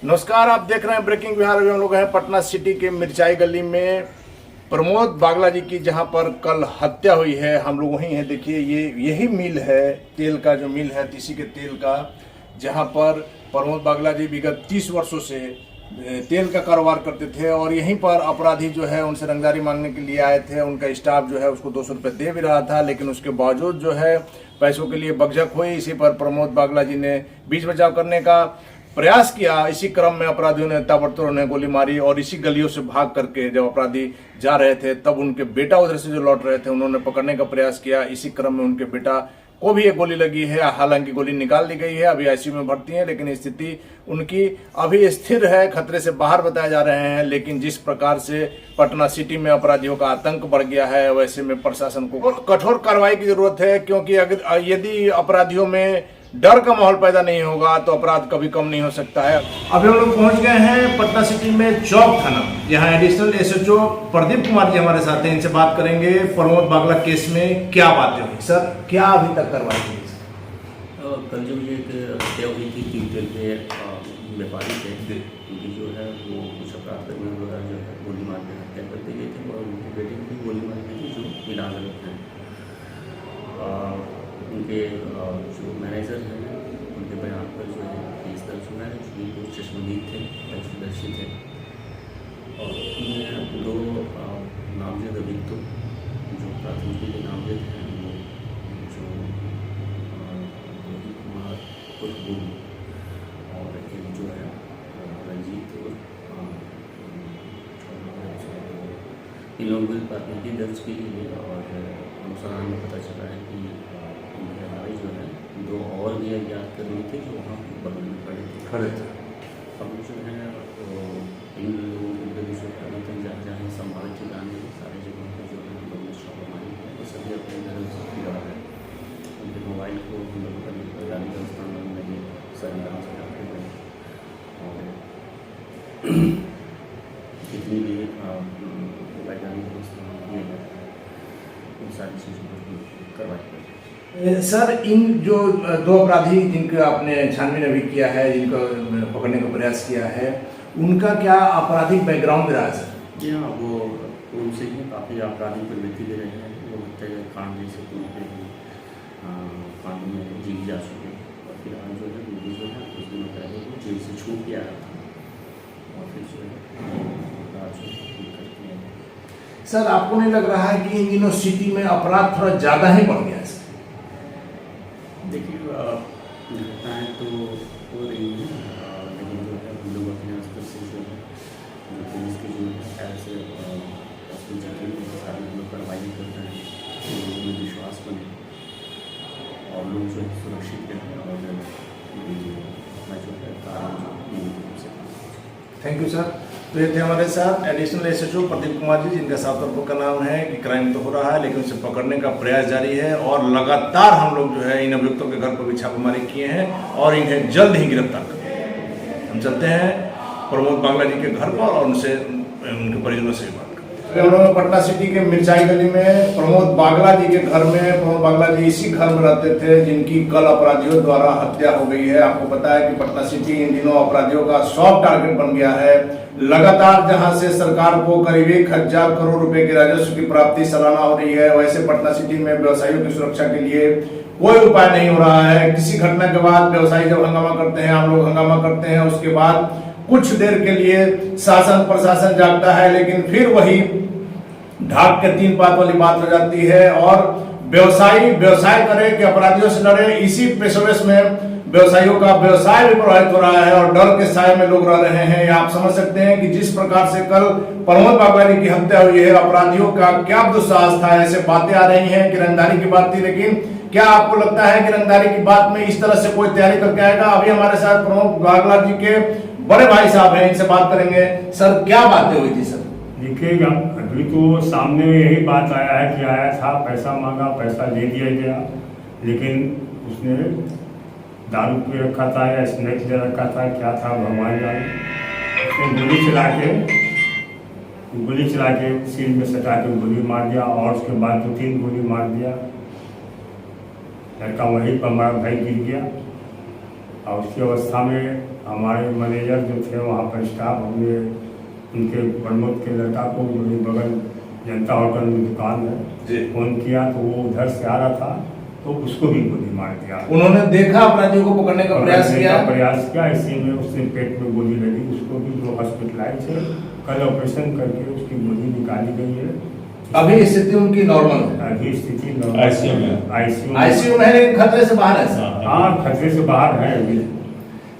नमस्कार, आप देख रहे हैं ब्रेकिंग बिहार। अभी हम लोग हैं पटना सिटी के मिर्चाई गली में प्रमोद बागला जी की, जहां पर कल हत्या हुई है। हम लोग वहीं हैं। देखिए, यही मिल है, तेल का जो मिल है, तीसी के तेल का, जहां पर प्रमोद बागला जी विगत 30 वर्षों से तेल का कारोबार करते थे। और यहीं पर अपराधी जो है उनसे रंगदारी मांगने के लिए आए थे। उनका स्टाफ जो है उसको 200 रुपये दे भी रहा था, लेकिन उसके बावजूद जो है पैसों के लिए बकझक हुई। इसी पर प्रमोद बागला जी ने बीच बचाव करने का प्रयास किया। इसी क्रम में अपराधियों ने ताबड़तोड़ उन्हें गोली मारी और इसी गलियों से भाग करके जब अपराधी जा रहे थे तब उनके बेटा उधर से जो लौट रहे थे उन्होंने पकड़ने का प्रयास किया। इसी क्रम में उनके बेटा को भी एक गोली लगी है। हालांकि गोली निकाल दी गई है, अभी आईसीयू में भर्ती है, लेकिन स्थिति उनकी अभी स्थिर है, खतरे से बाहर बताए जा रहे हैं। लेकिन जिस प्रकार से पटना सिटी में अपराधियों का आतंक बढ़ गया है, वैसे में प्रशासन को कठोर कार्रवाई की जरूरत है, क्योंकि अगर यदि अपराधियों में डर का माहौल पैदा नहीं होगा तो अपराध कभी कम नहीं हो सकता है। अभी हम लोग पहुंच गए हैं पटना सिटी में चौक थाना। यहाँ एडिशनल एसएचओ प्रदीप कुमार जी हमारे साथ हैं, इनसे बात करेंगे प्रमोद बागला केस में क्या बातें हुई। सर, क्या अभी तक कार्रवाई हुई? कल जो ये हत्या हुई थी टीमटेल के व्यापारी थे, उनकी जो है वो कुछ अपराध करने वगैरह जो है गोली मार के हत्या कर दी गई थी और उनके बेटे की भी गोली मार दी थी, जो इलाज में हैं। उनके जो मैनेजर हैं उनके बयान पर जो है केस दर्ज हुआ है कि वो चश्मदीद थे, दर्शी थे और उन्हें 2 नामजद अभियुक्तों जो प्राथमिकी के नामजद हैं, वो जो रोहित कुमार उर्फ और एक जो है रंजीत इन लोगों की प्राथमिकी दर्ज की गई और अनुसंधान में पता चला है कि जो है 2 और भी अज्ञात कर्मी थे जो वहाँ बगल में खड़े थे। हम जो है इन लोगों के विरुद्ध जो है मतलब जहाँ संभावित ठिकाने सारे जगहों पर जो है हम लोगों ने छापामारी की, वो सभी अपने घर से लगा है। उनके मोबाइल को हम लोगों का गाड़ी का स्थान में ये सरंजाम से रखे गए और जितनी भी वैज्ञानिक व्यवस्था किए गए उन सारी चीज़ों पर कार्रवाई करें। सर, इन जो 2 अपराधी जिनका आपने छानबीन अभी किया है, जिनको पकड़ने का प्रयास किया है, उनका क्या आपराधिक बैकग्राउंड रहा है? सर जी हाँ, वो उनसे ही काफ़ी आपराधिक प्रवृत्ति दे रहे हैं। वो हत्याकांड जैसे कांड में जीत जा चुके और फिलहाल जो है उनको जो है कुछ दिनों पहले वो जेल से छूट के आया था और फिर जो है सर, आपको नहीं लग रहा है कि इन दिनों सिटी में अपराध थोड़ा ज़्यादा ही बढ़ गया है? देखिए, घटनाएँ तो हो रही हैं, लेकिन जो है हम लोग अपने स्तर से जो है पुलिस की जो है ऐसे सारे लोग कार्रवाई करते हैं तो लोगों में विश्वास बने और लोग जो है सुरक्षित रहें और अपना जो है कार्य। Thank you sir. तो ये थे हमारे साथ एडिशनल एसएचओ प्रदीप कुमार जी, जिनका साफ तौर पर का नाम है कि क्राइम तो हो रहा है लेकिन उसे पकड़ने का प्रयास जारी है और लगातार हम लोग जो है इन अभियुक्तों के घर पर भी छापेमारी किए हैं और इन्हें जल्द ही गिरफ्तार करेंगे। हम चलते हैं प्रमोद बागला जी के घर पर और उनसे उनके परिजनों से बात करते हैं। पटना सिटी के मिर्चाई गली में प्रमोद बागला जी के घर में, प्रमोद बागला जी इसी घर में रहते थे जिनकी कल अपराधियों द्वारा हत्या हो गई है। आपको पता है कि पटना सिटी इन दिनों अपराधियों का सॉफ्ट टारगेट बन गया है। लगातार जहां से सरकार को करीब 1000 करोड़ रुपए के राजस्व की प्राप्ति सालाना हो रही है, वैसे पटना सिटी में व्यवसायियों की सुरक्षा के लिए कोई उपाय नहीं हो रहा है। किसी घटना के बाद व्यवसायी जब हंगामा करते हैं, हम लोग हंगामा करते हैं, उसके बाद कुछ देर के लिए शासन प्रशासन जागता है, लेकिन फिर वही ढाक के 3 पात वाली बात हो जाती है और व्यवसाय करे कि अपराधियों से लड़े। इसी पेशवेश में व्यवसायियों का व्यवसाय भी प्रभावित हो रहा है और डर के साए में लोग रह रहे हैं। आप समझ सकते हैं कि जिस प्रकार से कल प्रमोद बागला जी की हत्या हुई है, अपराधियों का क्या दुस्साहस था। ऐसे बातें आ रही हैं कि रंगदारी की बात थी, लेकिन क्या आपको लगता है कि रंगदारी की बात में इस तरह से कोई तैयारी करके आएगा? अभी हमारे साथ प्रमोद बागला जी के बड़े भाई साहब हैं, इनसे बात करेंगे। सर, क्या बातें हुई थी? सर देखिएगा, अभी तो सामने यही बात आया है कि आया था, पैसा मांगा, पैसा दे दिया गया, लेकिन उसने दारू पी रखा था या स्नैक्स दे रखा था, क्या था भगवान जाने। उसने गोली चला के सिर में सटा के गोली मार दिया और उसके बाद 2-3 गोली मार दिया लड़का वहीं पर हमारा भाई गिर गया। और उसकी अवस्था में हमारे मैनेजर जो थे वहाँ पर स्टाफ, हमने उनके प्रमोद के लड़का को जो बगल जनता होटल में दुकान जी। है फ़ोन किया तो वो उधर से आ रहा था तो उसको भी गोली मार दिया। उन्होंने देखा अपराधियों को पकड़ने का प्रयास किया। इसी में उसने पेट में गोली लगी, उसको भी जो हॉस्पिटलाइज है, कल ऑपरेशन करके उसकी गोली निकाली गई है। अभी स्थिति उनकी नॉर्मल है? अभी स्थिति आईसीयू में है, लेकिन खतरे से बाहर है। हाँ, खतरे से बाहर है अभी।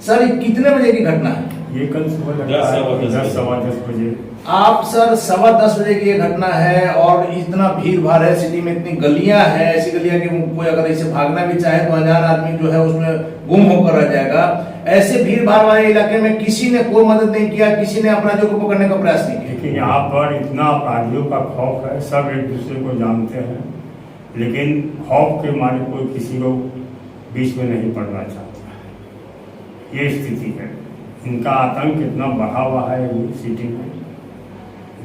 सर ये कितने बजे की घटना है? ये कल सुबह 10-10 बजे। आप सर 10:15 बजे की ये घटना है और इतना भीड़ भाड़ है, सिटी में इतनी गलियां हैं, ऐसी गलियां कि कोई अगर इसे भागना भी चाहे तो अनजान आदमी जो है उसमें गुम होकर रह जाएगा। ऐसे भीड़ भाड़ वाले इलाके में किसी ने कोई मदद नहीं किया, किसी ने अपराधियों को पकड़ने का प्रयास नहीं किया। लेकिन यहाँ पर इतना अपराधियों का खौफ है, सब एक दूसरे को जानते हैं, लेकिन खौफ के मारे कोई किसी को बीच में नहीं पड़ना चाहता। ये स्थिति है, इनका आतंक इतना बढ़ा हुआ है सिटी में।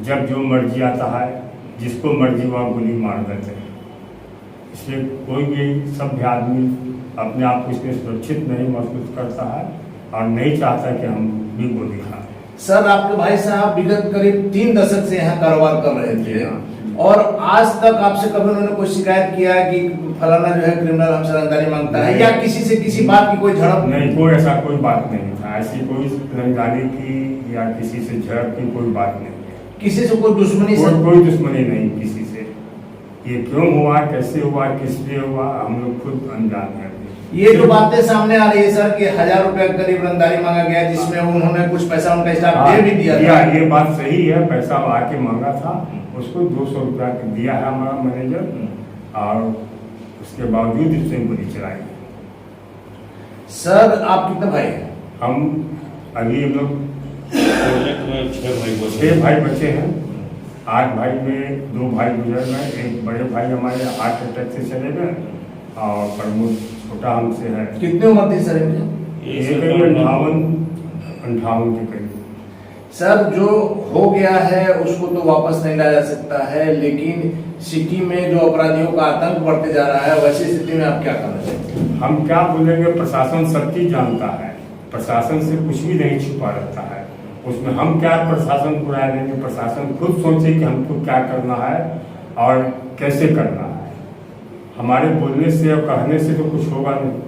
जब जो मर्जी आता है, जिसको मर्जी वह गोली मार देते हैं। इसलिए कोई भी सभ्य आदमी अपने आप को इसमें सुरक्षित नहीं महसूस करता है और नहीं चाहता कि हम भी गोली खाएं। सर आपके भाई साहब विगत करीब 3 दशक से यहाँ कारोबार कर रहे थे और आज तक आपसे कभी उन्होंने कोई शिकायत किया है कि फलाना जो है क्रिमिनल हमसे रंगदारी मांगता है, या किसी से किसी बात की कोई झड़प? नहीं, कोई ऐसा कोई बात नहीं था। ऐसी कोई रंगदारी की या किसी से झड़प की कोई बात नहीं। किसी से कोई दुश्मनी? कोई दुश्मनी नहीं किसी से। ये क्यों हुआ, कैसे हुआ, किस लिए हुआ, हम लोग खुद अनजान हैं। ये जो बातें सामने आ रही है सर कि 1000 रुपए करीब रंगदारी मांगा गया, जिसमें उन्होंने कुछ पैसा उनका स्टाफ दे भी दिया था। ये बात सही है, पैसा आके मांगा था, उसको 200 रुपया दिया है हमारा मैनेजर और उसके बावजूद इसने गोली चलाई। सर आप कितने भाई हैं? हम अभी हम लोग 6 भाई बचे हैं। 8 भाई में 2 भाई गुजर गए, एक बड़े भाई हमारे हार्ट अटैक से चले गए और प्रमोद छोटा हमसे है। कितनी उम्र थी सर इनकी? 58 के करीब। सर जो हो गया है उसको तो वापस नहीं लाया जा सकता है, लेकिन सिटी में जो अपराधियों का आतंक बढ़ते जा रहा है, वैसी स्थिति में आप क्या करना चाहते हैं? हम क्या बोलेंगे, प्रशासन सब चीज जानता है, प्रशासन से कुछ भी नहीं छुपा रहता है। उसमें हम क्या प्रशासन को राय देंगे? प्रशासन खुद सोचे कि हमको क्या करना है और कैसे करना है। हमारे बोलने से और कहने से तो कुछ होगा नहीं।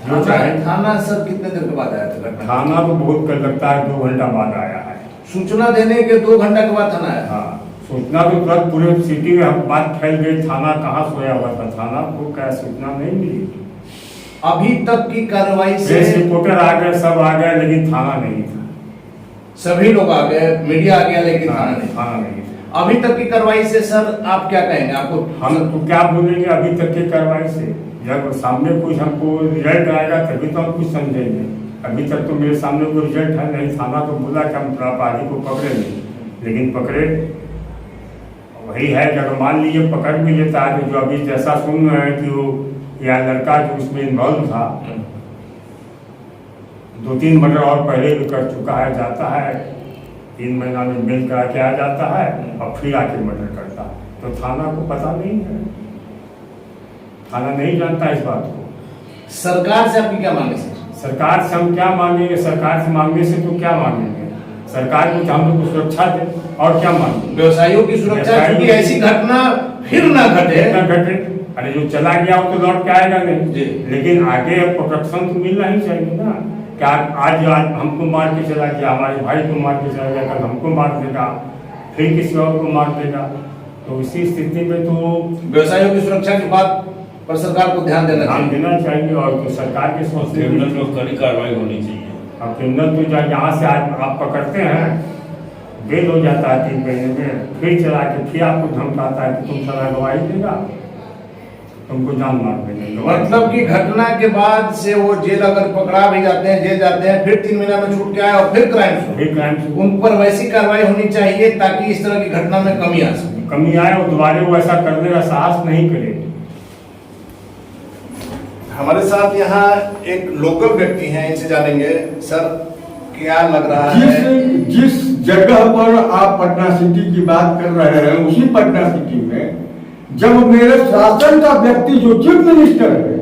जो चाहे थाना सर कितने देर के बाद आया था? थाना तो बहुत कर लगता है 2 घंटा बाद आया है। सूचना देने के 2 घंटा के बाद थाना आया? हाँ, सूचना तो तुरंत पूरे सिटी में हम बात फैल गई। थाना कहाँ सोया हुआ था? थाना को क्या सूचना नहीं मिली? अभी तक की कार्रवाई से रिपोर्टर आ गए, सब आ गए, लेकिन थाना नहीं था। सभी लोग आ गए, मीडिया आ गया, लेकिन थाना नहीं। अभी तक की कार्रवाई से सर आप क्या कहेंगे? आपको हम तो क्या बोलेंगे अभी तक की कार्रवाई से? जब सामने कुछ हमको रिजल्ट आएगा तभी तो हम कुछ समझेंगे। अभी तक तो मेरे सामने कोई रिजल्ट है नहीं। थाना तो बोला कि हम अपराधी को पकड़ेंगे, लेकिन पकड़े वही है कि अगर मान लीजिए पकड़ भी लेता है तो जो अभी जैसा सुन रहे हैं कि वो या लड़का जो उसमें इन्वॉल्व था 2-3 मर्डर और पहले भी कर चुका है, जाता है 3 महीना में बेल करा के आ जाता है और फिर आके मर्डर करता है। तो थाना को पता नहीं है, थाना नहीं जानता इस बात को। सरकार से आपकी क्या मांगे सर? सरकार से हम क्या मांगेंगे? सरकार से मांगने से तो क्या मांगेंगे? सरकार को हम लोग को सुरक्षा दे और क्या मांगेंगे? व्यवसायियों की सुरक्षा, क्योंकि ऐसी घटना फिर ना घटे। अरे जो चला गया वो तो लौट के आएगा नहीं, लेकिन आगे प्रोटेक्शन तो मिलना ही चाहिए ना। क्या आज हमको मार के चला गया, हमारे भाई को मार के चला गया, कल हमको मार देगा, फिर किसी और को मार देगा। तो इसी स्थिति में तो व्यवसायियों की सुरक्षा की बात पर सरकार को ध्यान देना चाहिए और तो सरकार के सोचते कड़ी कार्रवाई होनी चाहिए। अब क्रिमिनल तो यहाँ से आज आप पकड़ते हैं, बेल हो जाता है 3 महीने में, फिर चला के फिर आपको धमकाता है कि तुम सजा गवाही देगा, तुमको जान मार देंगे। मतलब कि घटना के बाद से वो जेल अगर पकड़ा भी जाते हैं, जेल जाते हैं, फिर 3 महीना में छूट के आए और फिर क्राइम उन पर वैसी कार्रवाई होनी चाहिए ताकि इस तरह की घटना में कमी आ सके। कमी आए और दोबारा वो ऐसा करने का साहस नहीं करे। हमारे साथ यहाँ एक लोकल व्यक्ति हैं, इनसे जानेंगे। सर क्या लग रहा है? जिस जगह पर आप पटना सिटी की बात कर रहे हैं, उसी पटना सिटी में जब मेरे शासन का व्यक्ति जो चीफ मिनिस्टर है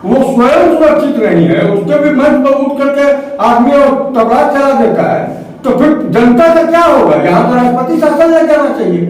वो स्वयं सुरक्षित नहीं है, उसके भी मंच पर उठ करके आदमी और तबाह चला देता है, तो फिर जनता का क्या होगा? यहाँ तो राष्ट्रपति शासन ले जाना चाहिए।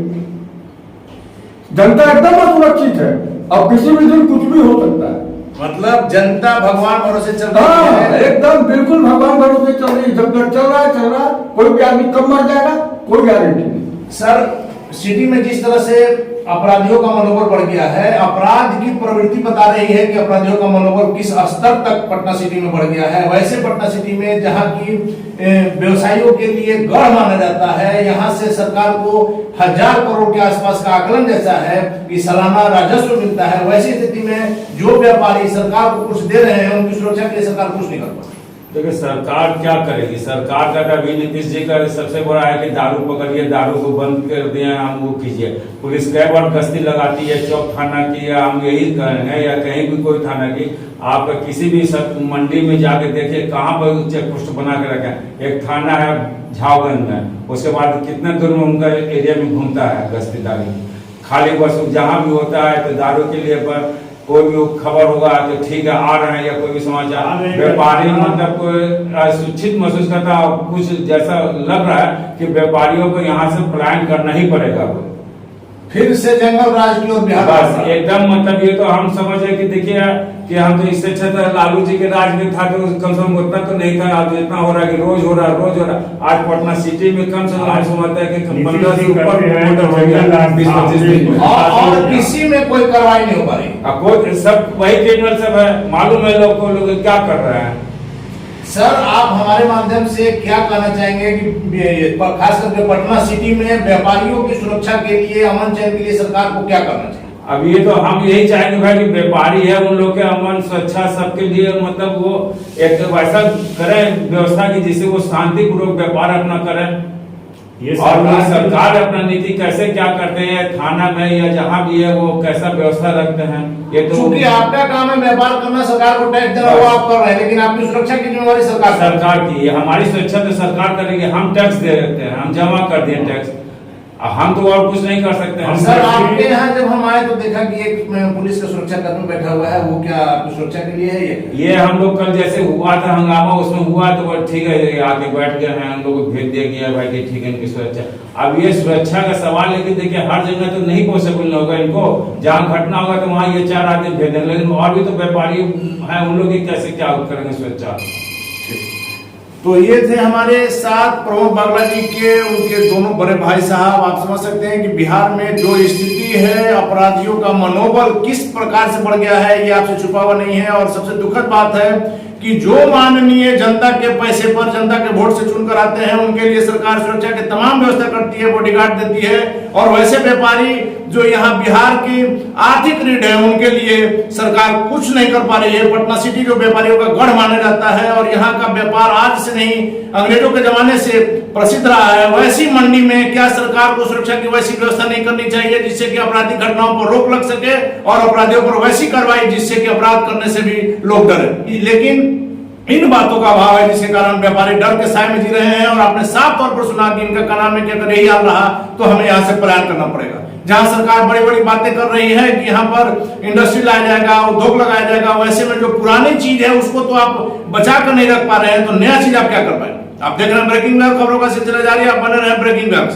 जनता एकदम असुरक्षित है, अब किसी भी दिन कुछ भी हो सकता है। मतलब जनता भगवान भरोसे चल रही हाँ, है। एकदम बिल्कुल भगवान भरोसे चल रही है। जब तक चल रहा है, कोई भी आदमी कब मर जाएगा कोई गारंटी नहीं। सर, सिटी में जिस तरह से अपराधियों का मनोबल बढ़ गया है, अपराध की प्रवृत्ति बता रही है कि अपराधियों का मनोबल किस स्तर तक पटना सिटी में बढ़ गया है। वैसे पटना सिटी में जहां की व्यवसायियों के लिए गढ़ माना जाता है, यहां से सरकार को 1000 करोड़ के आसपास का आकलन जैसा है कि सालाना राजस्व मिलता है, वैसी स्थिति में जो व्यापारी सरकार को कुछ दे रहे हैं उनकी सुरक्षा के लिए सरकार कुछ नहीं कर पाती। देखिए सरकार क्या करेगी? सरकार का अभी नीतीश जी का सबसे बड़ा है कि दारू पकड़िए, दारू को बंद कर दिए, हम वो कीजिए। पुलिस कई बार गश्ती लगाती है, चौक थाना की, या हम यही कहेंगे या कहीं भी कोई थाना की, आप किसी भी मंडी में जाके देखिए कहाँ पर चेक पोस्ट बना के रखे। एक थाना है झावगंज में, उसके बाद कितने दूर में उनका एरिया में घूमता है गश्तीदारी। खाली बस जहाँ भी होता है तो दारू के लिए पर कोई भी खबर होगा तो ठीक है आ रहे हैं, या कोई भी समाचार, व्यापारी मतलब कोई सुरक्षित महसूस करता है। कुछ जैसा लग रहा है कि व्यापारियों को यहाँ से पलायन करना ही पड़ेगा, फिर से जंगल राज की ओर बिहार बस एकदम। मतलब ये तो हम समझे कि देखिए कि हम तो इससे अच्छा था लालू जी के राज में था तो कम से कम उतना तो नहीं था, आज इतना हो रहा है कि रोज हो रहा है। आज पटना सिटी में कम से कम आज समझता है कि 15 से ऊपर हो गया 20-25 दिन में, और किसी में कोई कार्रवाई नहीं हो पा रही। कोई सब वही क्रिमिनल सब है, मालूम है लोग को, लोग क्या कर रहे हैं। सर, आप हमारे माध्यम से क्या कहना चाहेंगे कि खास करके पटना सिटी में व्यापारियों की सुरक्षा के लिए, अमन चैन के लिए सरकार को क्या करना चाहिए? अब ये तो हम यही चाहेंगे भाई कि व्यापारी है उन लोग के अमन सुरक्षा सबके लिए, मतलब वो एक वैसा करें व्यवस्था की जिससे वो शांतिपूर्वक व्यापार अपना करें। और सरकार अपना नीति कैसे क्या करते हैं थाना में या जहाँ भी है वो कैसा व्यवस्था रखते हैं, ये तो क्योंकि आपका काम है व्यापार करना, सरकार को टैक्स देना, वो आप कर रहे हैं, लेकिन आपकी सुरक्षा की जिम्मेवारी सरकार की है। हमारी सुरक्षा तो सरकार करेगी, हम टैक्स दे देते हैं, हम जमा कर दिए टैक्स, हम तो और कुछ नहीं कर सकते हैं। सर, आपके यहाँ जब हम आए तो देखा कि एक पुलिस का सुरक्षा कर्मी बैठा हुआ है, वो क्या आपकी सुरक्षा के लिए है? ये हम लोग कल जैसे हुआ था हंगामा, उसमें हुआ तो ठीक है आके बैठ गए हैं, हम लोग को भेज दिया गया भाई कि ठीक है इनकी सुरक्षा। अब ये सुरक्षा का सवाल है कि देखिए हर जगह तो नहीं पॉसिबल होगा इनको, जहाँ घटना होगा तो वहाँ ये 4 आदमी भेज देंगे, लेकिन और भी तो व्यापारी है उन लोग की कैसे क्या करेंगे सुरक्षा। तो ये थे हमारे साथ प्रमोद बागला जी के उनके दोनों बड़े भाई साहब। आप समझ सकते हैं कि बिहार में जो स्थिति है, अपराधियों का मनोबल किस प्रकार से बढ़ गया है, ये आपसे छुपा हुआ नहीं है। और सबसे दुखद बात है कि जो माननीय जनता के पैसे पर, जनता के वोट से चुनकर आते हैं, उनके लिए सरकार सुरक्षा की तमाम व्यवस्था करती है, बॉडीगार्ड देती है, और वैसे व्यापारी जो यहाँ बिहार की आर्थिक रीढ़ है उनके लिए सरकार कुछ नहीं कर पा रही है। पटना सिटी जो व्यापारियों का गढ़ माना जाता है और यहाँ का व्यापार आज से नहीं अंग्रेजों के जमाने से प्रसिद्ध रहा है, वैसी मंडी में क्या सरकार को सुरक्षा की वैसी व्यवस्था नहीं करनी चाहिए जिससे कि आपराधिक घटनाओं पर रोक लग सके और अपराधियों पर वैसी कार्रवाई जिससे कि अपराध करने से भी लोग डरे। लेकिन इन बातों का अभाव है जिसके कारण व्यापारी डर के साए में जी रहे हैं। और आपने साफ तौर पर सुना कि इनका कनाम में कि अगर यही हाल रहा तो हमें यहाँ से पलायन करना पड़ेगा। जहां सरकार बड़ी बड़ी बातें कर रही है कि यहाँ पर इंडस्ट्री लाया जाएगा, उद्योग लगाया जाएगा, वैसे में जो पुरानी चीज है उसको तो आप बचा कर नहीं रख पा रहे हैं, तो नया चीज आप क्या कर पाएंगे? आप देख रहे हैं ब्रेकिंग न्यूज खबरों का सिलसिला जारी है, आप बने रहे ब्रेकिंग न्यूज।